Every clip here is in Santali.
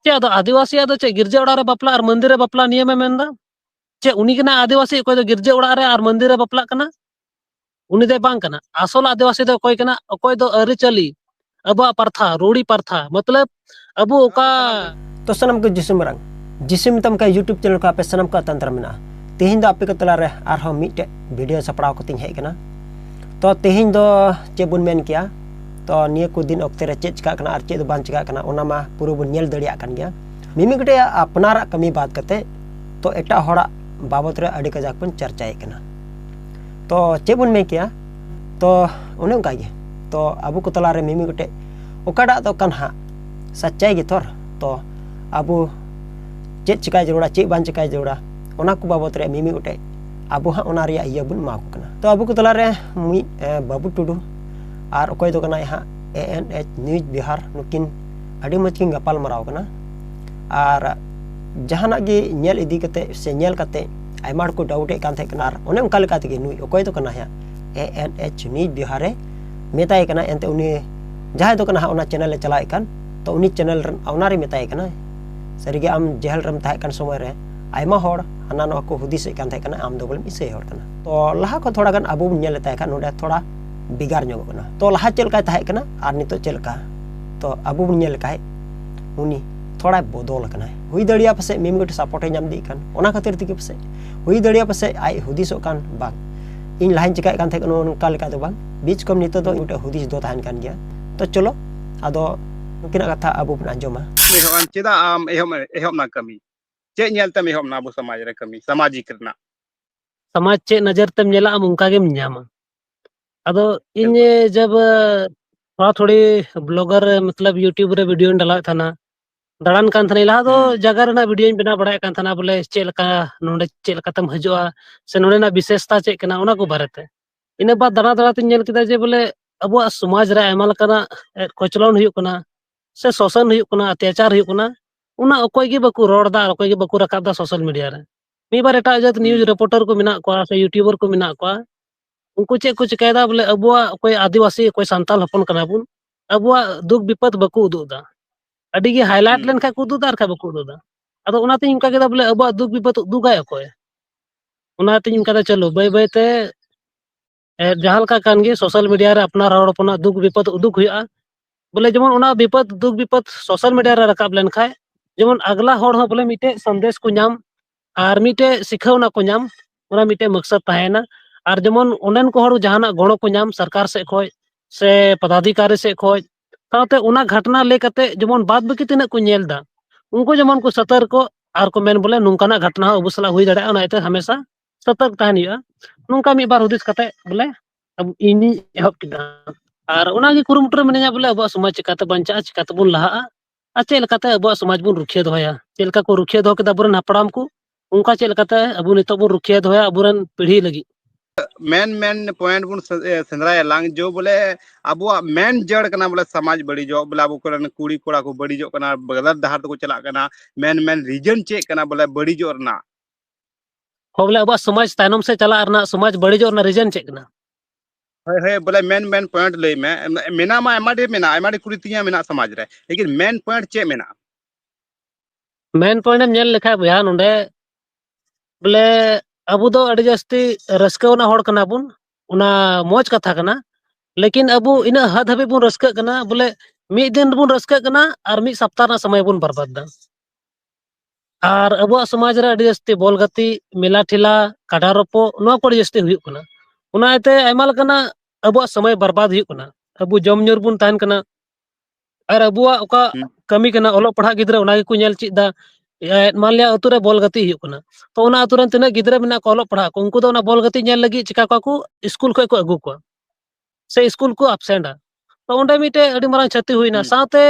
चे अदो आदिवासी अदो चे गिरजा ओड़ा रे बापला और मंदिर रे बापला नियम मेंदा चे उनी कना आदिवासी कोई दो गिरजा ओड़ा रे और मंदिर रे बापला कना उनी दे बांग कना असल आदिवासी दो कोई कना कोई दो अरिचली अबा प्रथा रूढ़ी प्रथा मतलब अबो ओका तो सनम को जिसम रंग जिसम तम का यूट्यूब चैनल का पे सनम का तंत्र में तेहिं दो आपे को तला रे आर मिटे वीडियो सपड़ाव को तिंग हेकना तो तेहिं दो चे बुन मेन किया तो निया को दिन ओक्ते रे चे चिका कना आर चे दो बान चिका कना ओना मा पुरो बुन नेल दड़िया कन गया मिमी गटे अपनारा कमी बात करते तो एटा होड़ा बाबत रे अड़ी कजाक बन चर्चा कना तो चे बुन में किया तो उन्हें उनका तो अबू को तला रे मिमी गटे ओकाडा तो कन्हा सच्चाई गे तोर तो अबू चेक चिकाय जरूरा चेक बान चिकाय जरूरा ओना को बाबत रे मिमी गटे अबू हाँ ओना रिया इया बुन माको कना तो अबू को तला रे मी बाबू टुडू और अकोय तो कना यहाँ ANH न्यूज बिहार नुकिन अड़ी मच किन गपाल मराव कना और जहाना गे नेल इदी कते से नेल कते आयमा को डाउटे कान थे कना ओने उनका लेका ते नुई अकोय तो कना यहाँ ANH न्यूज बिहार रे मेताय कना एंते उनी जहां तो कना ओना चैनल ले चलाए कान तो उनी चैनल ओना रे मेताय कना सरीगे आम जेहल रम ताहे कान समय रे आयमा होड़ हाना नो को हुदिस कान थे कना आम दो बोल इसे होड़ कना तो लहा को थोड़ा गान अबू नेल ताहे कान नोडे थोड़ा बिगार ᱧᱚᱜ कना तो लहा चलका ताहे कना आर नितो चलका तो अबू नेल काय उनी थोड़ा बदल कना हुई दड़िया पसे मिम गटे सपोर्ट नाम दी कान ओना खातिर तिके पसे हुई दड़िया पसे आय हुदिसो कान बांग इन लाइन चिकाय कान थे कनो उनका लेका तो बांग बीच कम नितो तो उटे हुदिस दो ताहन कान गया तो चलो आदो नुकिना कथा अबू बन आंजोमा एहोन चेदा आम एहोम ना कमी चे नेलतम एहोम ना अबो समाज रे कमी सामाजिक रना समाज चे नजर तम नेला am उनका गेम न्यामा अदो इन जब थोड़ा थोड़ी ब्लॉगर मतलब यूट्यूब रे वीडियो डाला थाना दाड़ान कान थाना लहा दो जगह रेना वीडियो बना बड़ा कान थाना बोले चेलका नोंडे चेलका तम हजुआ से नोंडे ना विशेषता चेक कना ओना को बारेते इन बाद दाड़ा दाड़ा तिन नेल किदा जे बोले अबो समाज रे आयमा लकाना कोचलन हुयुक कना से शोषण हुयुक कना अत्याचार हुयुक कना उना अकोय गे बकु रोड दा अकोय गे बकु रकाब दा सोशल मीडिया रे मी बार एटा जत न्यूज रिपोर्टर को मिना को से यूट्यूबर को मिना को उनको चे को चिकायदा बोले अबुआ कोई आदिवासी कोई संताल हपन कना बुन अबुआ दुख विपद बकु उदुदा अडी गे हाईलाइट लेन खा को उदुदा खा बकु उदुदा अदो उनाते इनका केदा बोले अबुआ दुख विपद उदुगाय अकोय उनाते इनका चलो बाय बाय ते जहां लका कान गे सोशल मीडिया रे अपना रोड अपना दुख विपद उदुक हुआ बोले जमन उना विपद दुख विपद सोशल मीडिया रे रकाब लेन खाय जमन अगला होड़ हो बोले मिटे संदेश को नाम और मिटे सिखावना को नाम उना मिटे मकसद ताहेना और जमन उनन को होड़ जहाना गणो को नाम सरकार से खोय से पदाधिकारी से खोय ताते उना घटना ले कते जमन बाद बकी तिना को नेलदा उनको जमन को सतर्क को और को मेन बोले नुंकाना घटना अबु सला हुई दाड़ा उनाते हमेशा सतर्क ताहन हुआ नुंका मी बार हुदिस कते बोले अब इनी एहब किदा और उना गे कुरुमुटर मनेया बोले अब समाज चिकाते बंचा चिकाते बुन लहा आ चेल कते अब समाज बुन रुखिया दोया चेलका को रुखिया दो केदा बुरन हपड़ाम को उनका चेल कते अब नितो बुन रुखिया दोया अबुरन पीढ़ी लगी मेन पॉइंट बुन सेंद्राया लांग जो बोले अबुआ मेन जड़ कना बोले समाज बड़ी जो बोले अबु करन कुड़ी कोड़ा को बड़ी जो कना गलत दहार तो चला कना मेन रीजन चे कना बोले बड़ी जो रना हो बोले अब समाज तायनम से चला रना समाज बड़ी जो रना रीजन चे कना है बोले मेन पॉइंट ले मैं मेना मा एमाडे कुड़ी तिया मेना समाज रे लेकिन मेन पॉइंट चे मेना मेन पॉइंट एम नेल लेखा बया नोंडे बोले अबु दो अड़ी जास्ती रस्कवना होड़ कना बुन उना मौज कथा कना लेकिन अबु इना हद हबे बुन रस्क कना बोले मी दिन बुन रस्क कना और मी सप्ताह ना समय बुन बर्बाद दा और अबु समाज रे अड़ी जास्ती बॉल गति मेला ठेला काडा रोपो नो को जास्ती हुयुक कना उनाते आयमा लकना अबु समय बर्बाद हुयुक कना अबु जम न्यूर बुन ताहन कना और अबुआ ओका कमी कना ओलो पढ़ा गिदरा उना को नेल चिदा मान लिया अतु रे बॉल गति हुयुक कना तो उना अतु रन तिना गिदरा बिना को ओलो पढ़ा को उनको दो ना बॉल गति नेल लगी चिका को स्कूल को अगु को से स्कूल को अपसेंडा तो ओंडे मिटे अड़ी मारंग क्षति हुईना साथे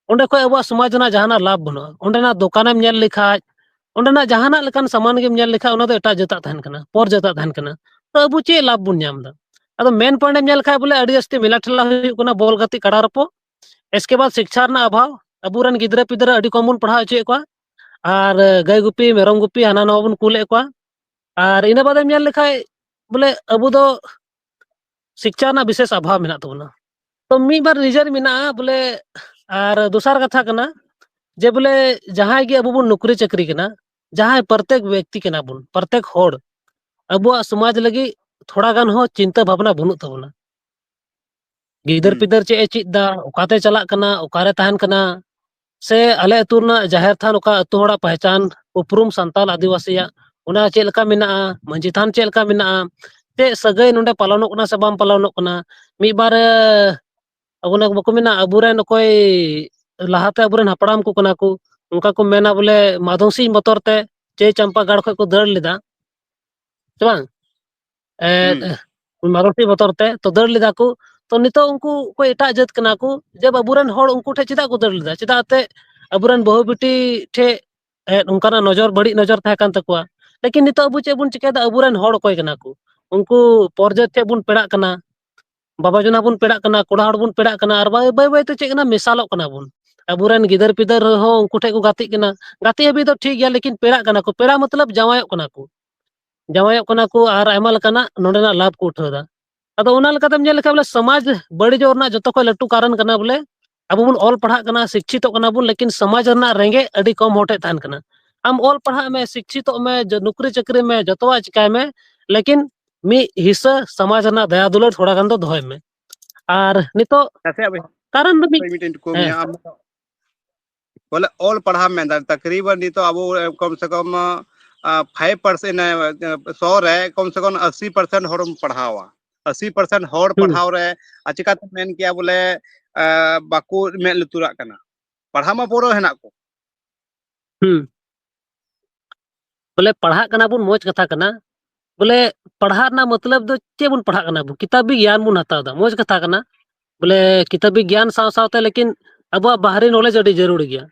ओंडे को अबुआ समाज ना जहाना लाभ बनो ओंडे ना दुकानेम नेल लिखा ओंडे ना जहाना लेकान सामान गेम नेल लिखा ओना दो एटा जता तहन कना पर जता तहन कना तो अबु चे लाभ बुन नामदा अदो मेन पॉइंट एम नेल खा बोले अड़ी जास्ती मेला ठेला हुयुक कना बॉल गति काडा रपो इसके बाद शिक्षा ना अभाव अबुरन गिदरा पिदरा अड़ी कम बुन पढ़ा होचे को और गाय गुपी मेरम गुपी हाना नवा बुन कुले को और इना बाद नेल लेखाय बोले अबु दो शिक्षा ना विशेष अभाव मेना तबना तो मी बार रिजन मेना बोले और दूसर कथा कना जे बोले जहां गे अबो बुन नौकरी चाकरी कना जहां प्रत्येक व्यक्ति कना बुन प्रत्येक होड़ अबुआ समाज लगी थोड़ा गान हो चिंता भावना बनुक तबना गिदर पिदर चे चिदा ओकाते चलाक कना ओकारे तहन कना से आले अतु रना जाहिर थान ओका अतु होड़ा पहचान उपरुम संताल आदिवासिया उना चेल का मिना मंजी थान चेल का मिना ते सगई नोंडे पालनोक कना से बाम पालनोक कना मी बार अबुना बको मिना अबुरेन कोई लाहाते अबुरेन हपड़ाम को कना को उनका को मेना बोले माधोसी बतौरते चे चंपा गाड़ खो को दड़ लेदा चे बांग माधोसी बतौरते तो दड़ लेदा को तो नितो उनको कोई एटा जात कना को जब अबुरेन होड़ उनको ठे चिदा को दड़ लेदा चिदा ते अबुरेन बहु बेटी ठे उनका नजर बड़ी नजर था कान तकवा लेकिन नितो अबु चे बुन चिकेदा अबुरेन होड़ कोई कना को उनको पर्जत चे बुन पेड़ा कना बाबा जना बुन पेड़ा कना कोड़ा हड़ बुन पेड़ा कना और बाय बाय तो चेक ना मिसालोक कना बुन अबुरेन गिदर पिदर हो उनको ठे को गाती कना गाती अभी तो ठीक गया लेकिन पेड़ा कना को पेड़ा मतलब जावायोक कना को और आयमा लकाना नोंडेना लाभ को उठादा अदो ओना लकातम जेल लेखा बोले समाज बड़ी जोरना जतो को लट्टू कारण कना बोले अब बुन ऑल पढ़ा कना शिक्षित कना बुन लेकिन समाज रना रेंगे अड़ी कम होटे तान कना आम ऑल पढ़ा में शिक्षित में नौकरी चाकरी में जतवा चिकाय में लेकिन मी हिस्सा समाज रना दया दुलर थोड़ा गान दो दोय में और नितो कारण मी बोले ऑल पढ़ा में तकरीबन नी तो अब कम से कम 5% 100 रे कम से कम 80% हॉर्म पढ़ावा 80% हॉर पढ़ाव रे चिकाते मेन किया बोले बाकू में लुतुरा कना पढ़ा मा पूरा हेना को बोले पढ़ा कना बुन मोज कथा कना बोले पढ़ा ना मतलब दो चे बुन पढ़ा कना बुन किताबी ज्ञान बुन हताव दा मोज कथा कना बोले किताबी ज्ञान साव सावते लेकिन अब बाहरी नॉलेज अड़ी जरूरी गया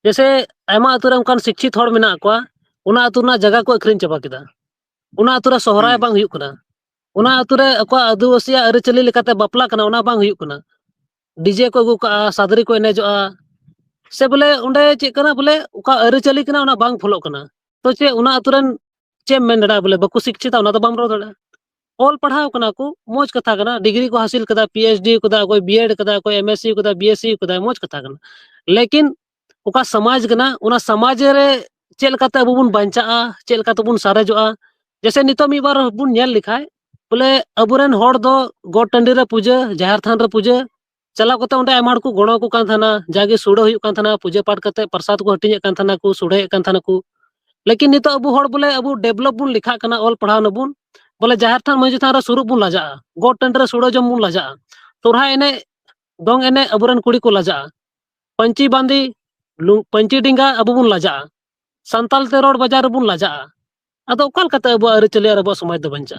जैसे आयमा अतुरे उनकान शिक्षित होड़ मेना को उना अतुना जगह को अखरिन चबा किदा उना अतुरा सोहराय बांग हुयुक कना उना अतुरे अको आदिवासिया अरिचली लेकाते बापला कना उना बांग हुयुक कना डीजे को अगु का सादरी को एनेजोआ से बोले उंडे चे कना बोले उका अरिचली कना उना बांग फॉलो कना तो चे उना अतुरन चे मेन डा बोले बकु शिक्षित उना तो बाम रो दड़ा ऑल पढ़ाव कना को मोज कथा कना डिग्री को हासिल कदा पीएचडी कदा कोई बीएड कदा कोई एमएससी कदा बीएससी कदा मोज कथा कना लेकिन उका समाज कना उना समाज रे चेल काते अबु बुन बांचा चेल काते बुन सारेजोआ जैसे नितो मी बार बुन नेल लिखाय बोले अबुरेन होड़ दो गोड टंडी रे पूजा जाहिर थान रे पूजा चला कोते उंडे आयमा को गणो को कान थाना जागे सुड़ो हुयुक कान थाना पूजा पाठ करते प्रसाद को हटिने कान थाना को सुड़े कान थाना को लेकिन नितो अबु होड़ बोले अबु डेवलप बुन लिखा कना ऑल पढ़ाव न बुन बोले जाहिर थान मंजी थान रे सुरुप बुन लाजा गोड टंडी रे सुड़ो जम बुन लाजा तोरहा एने दोंग एने अबुरेन कुड़ी को लाजा पंची बांदी पंची डिंगा अबु बुन लाजा संताल ते रोड बाजार बुन लाजा अदो ओकाल कते अबु अरि चले अबु समाज दो बंचा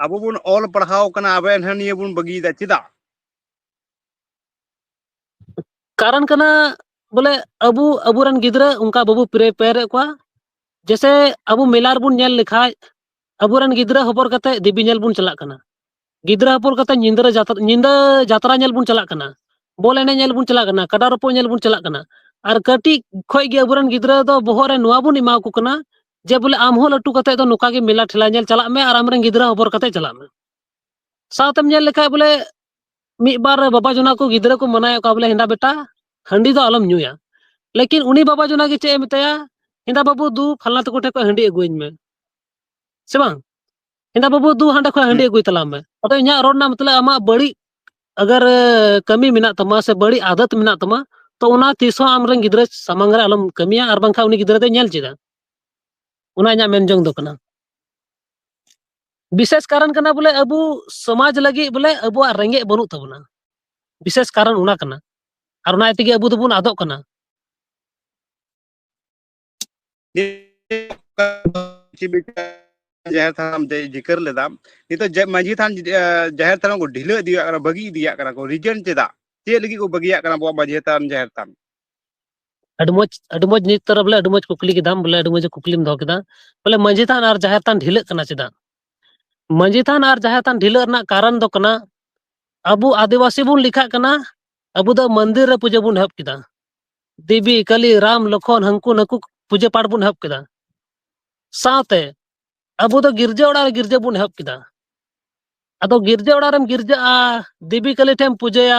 अब बुन ऑल पढ़ाव कना अबेन हनिए बुन बगी दा चिदा कारण कना बोले अबु अबुरन गिदरा उनका बाबू प्रेपेयर को जैसे अबु मेलार बुन नेल लिखा अबुरन गिदरा हबर कते देवी नेल बुन चला कना गिदरा हबर कते निंदा जात्रा नेल बुन चला कना बोल एने नेल बुन चला कना कड़ा रपो नेल बुन चला कना और कटी खोय गे अबुरन गिदरा दो बहरे नुआ बुन इमा को कना जे बोले आम हो लट्टू कते दो नुका गे मेला ठेला नेल चला में और आमरन गिदरा हबर कते चला में सातम नेल लिखा बोले मी बार बाबा जना को गिदरा को मनाया का बोले हिंदा बेटा हंडी दो आलम न्यूया लेकिन उनी बाबा जना के चे मिताया हिंदा बाबू दू फलना तको ठे को हंडी अगुइन में से बांग हिंदा बाबू दू हांडे को हंडी अगुई तला में अतो इना रोडना मतलब आमा बड़ी अगर कमी मिना तमा से बड़ी आदत मिना तमा तो उना तीसो आमरन गिदरा सामंग रे आलम कमिया और बांखा उनी गिदरा दे नेल चिदा उना इना मेन जंग दो कना विशेष कारण कना बोले अबु समाज लगी बोले अबु रेंगे बनु तबना विशेष कारण उना कना और उना इतिगे अबु दबुन आदो कना जाहिर थान जिक्र लेदा नी तो मंजी थान जाहिर थान को ढिला दिया कना बगी दिया कना को रीजन चेदा चे लगी को बगिया कना बो मंजी थान जाहिर थान अडमोज नित तरह बोले अडमोज कुकली के दाम बोले अडमोज कुकलीम दो केदा बोले मंजी थान और जाहिर थान ढिला कना चेदा मंजी थान और जाहिर थान ढिला रना कारण दो कना अबु आदिवासी बुन लिखा कना अबु दो मंदिर रे पूजा बुन हब किदा देवी कली राम लखन हंकु नकु पूजा पाठ बुन हब किदा साथे अबु दो गिरजा बुन हब किदा अदो गिरजा ओडारम गिरजा देवी कली ठेम पूजया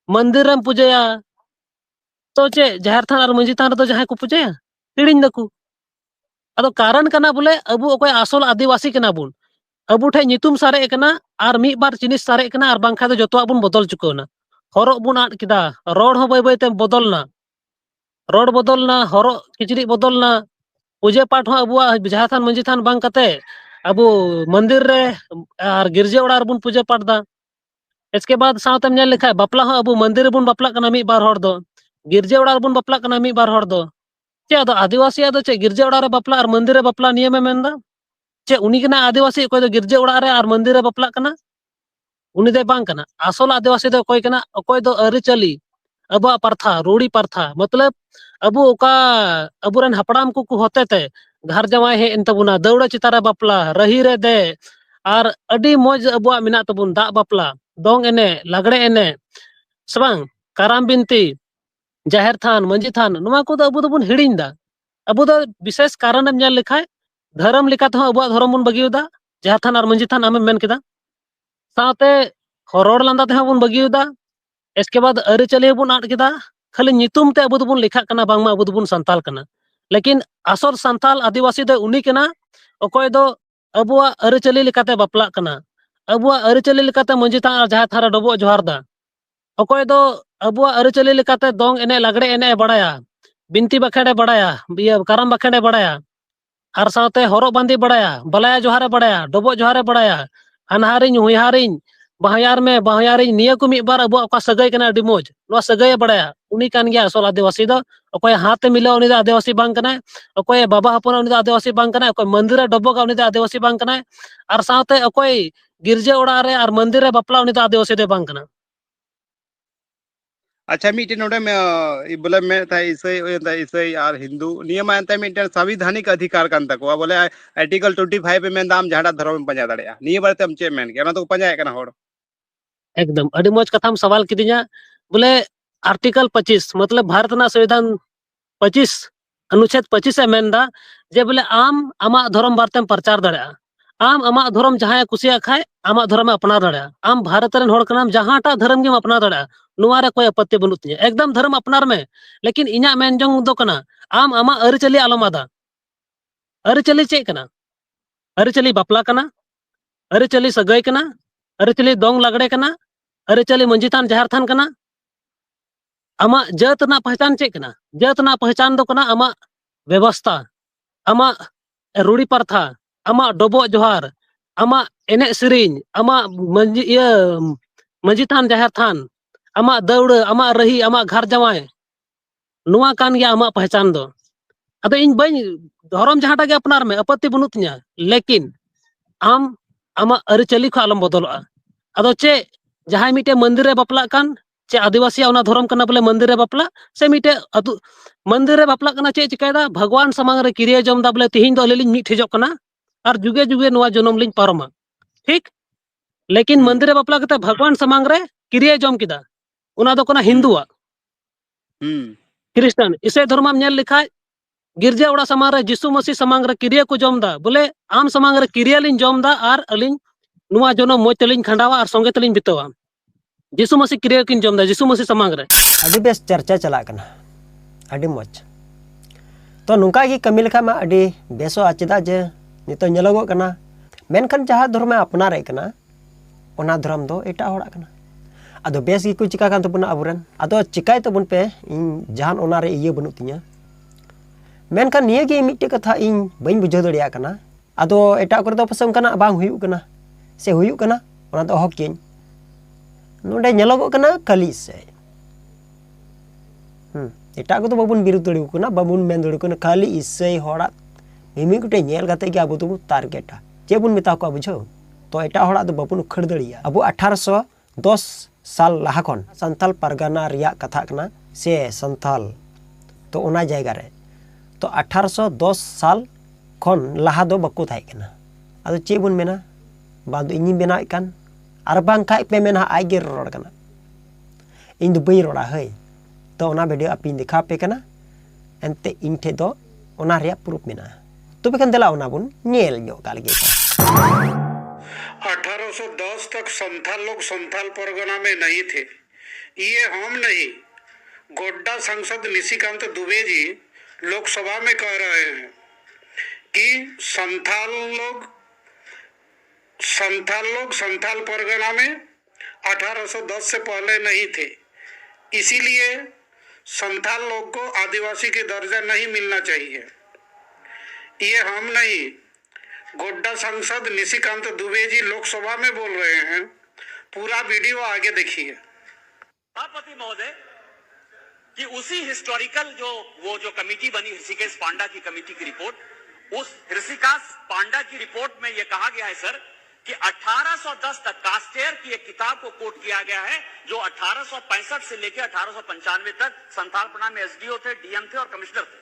मंदिर रम पूजया तो चे जहर थान और मंजी थान जहाँ को पूजाया हिड़िंग दको अदो कारण कना बोले अबु अकोय आसल आदिवासी कना बुन अबु ठे नितुम सारे कना और मी बार जिनिस सारे कना और बांखा दो जतोआ बुन बदल चुकोना हरो बुन आद किदा रोड हो बाय बायते बदलना रोड बदलना हरो किचरी बदलना पूजा पाठ हो अबुआ जहाँ थान मंजी थान बांग कते अबु मंदिर रे और गिरजे ओड़ा बुन पूजा पाठ दा इसके बाद सावतम नेल लेखा बापला हो अबु मंदिर बुन बापला कना मी बार हर दो गिरजे ओड़ा बुन बापला कना मी बार हर दो चे अदो आदिवासी अदो चे गिरजे ओड़ा रे बापला और मंदिर रे बापला नियम मेंदा चे उनी कना आदिवासी कोई दो गिरजे ओड़ा रे और मंदिर रे बापला कना उनी दे बांग कना आसल आदिवासी दो कोई कना कोई दो अरि चली अबुआ प्रथा रूढ़ी प्रथा मतलब अबु ओका अबुरन हपड़ाम को होते ते घर जमाय हे इन तबुना दौड़ा चितारे बापला रही रे दे और अडी मौज अबुआ मिना तबुन दा बापला दोंग एने लागड़े एने सबांग काराम बिनती जाहिर थान मंजी थान नुआ को अबु दोबुन हिड़िंग दा अबु दो विशेष कारण एम नेल लेखाय धर्म लेकाते हो अबुआ धर्म बुन बगियुदा जाहिर थान और मंजी थान आमें मेन केदा साथे हरोड़ लांदा ते बुन बगियुदा इसके बाद अरि चली बुन आद केदा खाली नितुम ते अबु दोबुन लेखा कना बांगमा अबु दोबुन संताल कना लेकिन आसल संताल आदिवासी दो उनी कना अकोय दो अबुआ अरि चली लेकाते बापला कना अबुआ अरि चली लेकाते मंजी थान जहाँ थारा डबो जोहार दा अकोय दो अबुआ अरि चली लेकाते दोंग एने लागड़े एने बड़ाया बिनती बखेड़े बड़ाया काराम बखेड़े बड़ाया और साथे हरो बांदी बड़ाया बलाया जोहारे बड़ाया डबो जोहारे बड़ाया हनहारिन हुइहारिन बाहयार में बाहयारिन निया को मी बार अबुआ का सगाई कना अडी मोज नो सगाई बड़ाया उनी कान गया असल आदिवासी दो अकोय हाथ मिला उनी आदिवासी बांग कना अकोय बाबा हपन उनी आदिवासी बांग कना अकोय मंदिर डबो का उनी आदिवासी बांग कना और साथे अकोय गिरजे ओड़ा रे और मंदिर रे बापला उनी आदिवासी दे बांग कना अच्छा मिट्टी नोडे में बोले मैं था ईसाई और हिंदू नियम अंत मिट्टी संविधानिक अधिकार कान तको बोले आर्टिकल 25 पे मैं दाम जहाड़ा धर्म में पंजा दड़िया निये बारे तम चे मेन के ना तो पंजाए कना होड़ एकदम अडी मौज कथाम सवाल किदिया बोले आर्टिकल 25 मतलब भारत ना संविधान 25 अनुच्छेद 25 ए मेनदा जे बोले आम आमा धर्म बारतेम प्रचार दड़िया आम आमा धर्म जहाँ कुसिया खाए आमा धर्म अपना दड़िया आम भारत रेन होड़ कनाम जहाँटा धर्म गेम अपना दड़िया नुआरे कोई आपत्ति बनुत तिया एकदम धर्म अपनार में लेकिन इना मेन जोंग दो कना आम आमा अरिचली आलम आदा अरिचली चे कना अरिचली बापला कना अरिचली सगाई कना अरिचली दोंग लागड़े कना अरिचली मंजी थान जहर थान कना आमा जात ना पहचान चे कना जात ना पहचान दो कना आमा व्यवस्था आमा रूढ़ी प्रथा आमा डबो जोहार आमा एने सिरिंग आमा मंजी थान जहर थान आमा दौड़ आमा रही आमा घर जमाय नुआ कान गया आमा पहचान दो अदो इन बई धर्म जहाटा के अपनार में आपत्ति बनुत तिया लेकिन आम आमा अरिचली को आलम बदलवा अदो चे जहां मिटे मंदिर रे बापला कान चे आदिवासी ओना धर्म कना बोले मंदिर रे बापला से मिटे अदु मंदिर रे बापला कना चे चिकायदा भगवान समांग रे क्रिया जम दा बोले तिहिन दो लेलिन मिट ठेजो कना और जुगे जुगे नुआ जन्म लिन पारमा ठीक लेकिन मंदिर रे बापला कते भगवान समांग रे क्रिया जम किदा उना दो कना हिंदुआ क्रिश्चियन इसे धर्म नेल लिखा गिरजा ओड़ा समांग रे जिसु मसीह समांग रे क्रिया को जम दा बोले आम समांग रे क्रिया लिन जम दा और अलिन नुआ जन्म मोज तलिन खंडावा और संगे तलिन बितवा जिसु मसीह क्रिया किन जम दा जिसु मसीह समांग रे अभी बेस चर्चा चला कना अभी मौज तो नुका की कमी लेखा मा अभी बेसो आचेदा जे नितो नेलोगो कना मेनखान जहाँ धर्म अपना रे कना ओना धर्म दो एटा होड़ा कना अदो बेस की को चिका कान तबुना अबुरन अदो चिकाय तबुन पे इन जहान ओना रे इये बनु तिया मेनखान निये गे मिट्टे कथा इन बइन बुझो दड़िया कना अदो एटा कर दो पसंद कना बांग हुयु कना से हुयु कना ओना दो हकिन नोडे नेलोगो कना कली से एटा को तो बाबुन बिरुद्ध दड़िउ कना बाबुन मेन दड़िउ कना खाली इसई होड़ा मिमी गुटे नेल गाते के आबो तो टारगेटा जे बुन मिता को बुझो तो एटा होड़ा दो बाबुन खड़ दड़िया अबो 1810 साल लाहा खन संथाल परगना रिया कथा कना से संथाल तो ओना जायगा रे तो 1810 साल खन लाहा दो बको थाय कना अदो चे बुन मेना बादो इनी बेनाय कान आर बांग खाय पे मेना आइगे रोड कना इन दो बई रोड़ा है तो ओना वीडियो अपिन दिखा पे कना एनते इन ठे दो ओना रिया प्रूफ मेना तो बेकन देला ओना बुन नेल न्यो काल गे 1810 तक संथाल लोग संथाल परगना में नहीं थे। ये हम नहीं, गोड्डा सांसद निशिकांत दुबे जी लोकसभा में कह रहे हैं कि संथाल लोग संथाल परगना में 1810 से पहले नहीं थे, इसीलिए संथाल लोग को आदिवासी की दर्जा नहीं मिलना चाहिए। ये हम नहीं, गोड्डा सांसद निशिकांत दुबे जी लोकसभा में बोल रहे हैं। पूरा वीडियो आगे देखिए। सभापति महोदय कि उसी हिस्टोरिकल जो कमेटी बनी ऋषिकेश पांडा की कमेटी की रिपोर्ट, उस ऋषिकेश पांडा की रिपोर्ट में यह कहा गया है सर कि 1810 तक कास्टेयर की एक किताब को कोट किया गया है जो 1865 से लेकर 1895 तक संथालपना में एसडीओ थे, डीएम थे और कमिश्नर थे।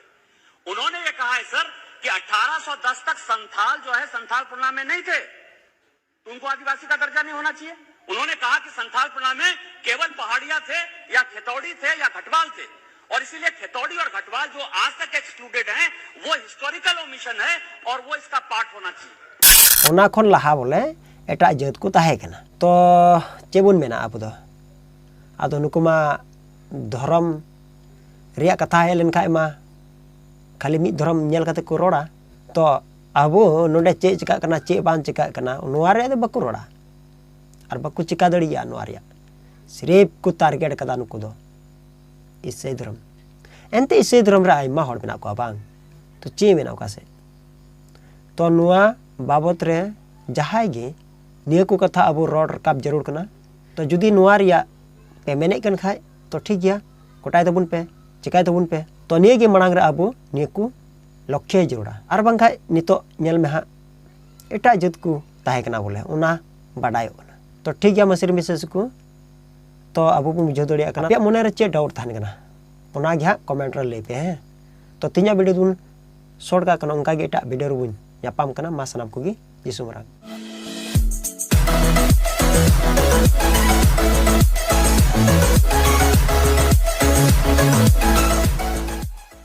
उन्होंने ये कहा है सर कि 1810 तक संथाल जो है संथालपना में नहीं थे, तो उनको आदिवासी का दर्जा नहीं होना चाहिए। उन्होंने कहा कि संथालपना में केवल पहाड़िया थे या खेतौड़ी थे या घटवाल थे, और इसीलिए खेतौड़ी और घटवाल जो आज तक एक्सक्लूडेड हैं वो हिस्टोरिकल ओमिशन है और वो इसका पार्ट होना चाहिए। ओना खन लहा बोले एटा जात को ताहे कना तो चेबुन मेना अब दो आदो नुकुमा धर्म रिया कथा हे लेन खाय मा खाली मिद धर्म नेल कते को रोड़ा तो अबो नोडे चे चिका कना चे बान चिका कना नोआ रे दो बकु रोड़ा और बकु चिका दड़िया नोआ रिया सिर्फ को टारगेट कदा नुकु दो ईसाई धर्म एंते ईसाई धर्म रे आइमा हड़ मेना को बांग तो चे मेना कासे तो नोआ बाबत रे जहाय गे निया को कथा अब रोड रकाब जरूर कना तो जुदी नोआ रिया पे मेने कन खाय तो ठीक गया कोटाय तबुन पे चिकाय तबुन पे तो निया गे मणांग रे अब निया को लक्ष्य जरूरा और बांग खाय नितो नेल में हा एटा जत को ताहे कना बोले ओना बाडायो कना तो ठीक गया मसरी मिसेस को तो अब बु बुझो दड़िया कना पे मने रे चे डाउट थान कना ओना गे हा कमेंट रे ले पे हैं तो तिना वीडियो दुन शॉर्ट का कना उनका गे एटा वीडियो रुबुन यापाम कना मा सनाम कोगी जिसु मरांग।